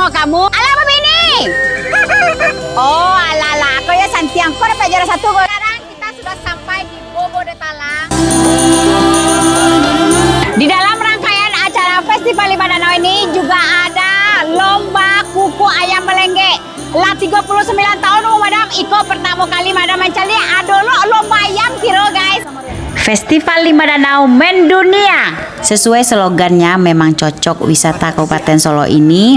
kamu? Alah Bini. Oh alala, aku ya Santiang. Kau dapat juara 1 gol. Sekarang kita sudah sampai di Bobo de Talang. Di dalam rangkaian acara Festival Lima Danau ini juga ada lomba kuku ayam melengge. Lah 39 tahun madam, Iko pertama kali madam mencari adolo lomba ayam kiro guys. Festival Lima Danau mendunia. Sesuai slogannya memang cocok wisata Kabupaten Solo ini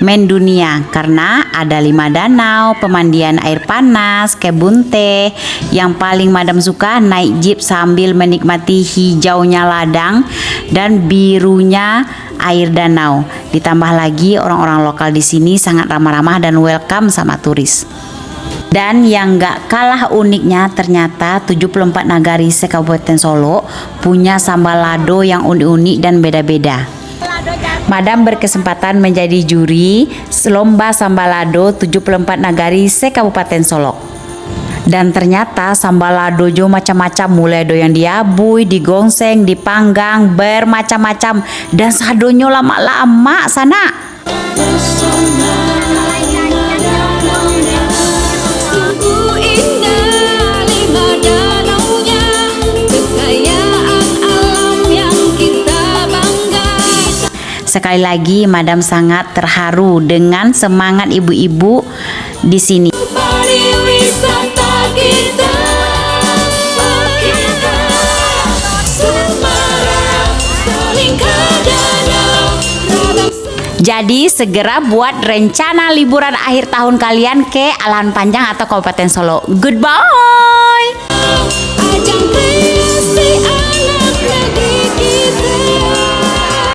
mendunia karena ada 5 danau, pemandian air panas, kebun teh. Yang paling madam suka naik jeep sambil menikmati hijaunya ladang dan birunya air danau. Ditambah lagi orang-orang lokal di sini sangat ramah-ramah dan welcome sama turis. Dan yang gak kalah uniknya ternyata 74 nagari se-Kabupaten Solo punya sambal lado yang unik-unik dan beda-beda. Madam berkesempatan menjadi juri lomba sambal lado 74 nagari se-Kabupaten Solo. Dan ternyata sambal lado jo macam-macam, mulai do yang diabui, digongseng, dipanggang, bermacam-macam, dan sadonyo lama-lama sana. Sekali lagi madam sangat terharu dengan semangat ibu-ibu di sini. Jadi segera buat rencana liburan akhir tahun kalian ke Alahan Panjang atau Kabupaten Solo. Goodbye.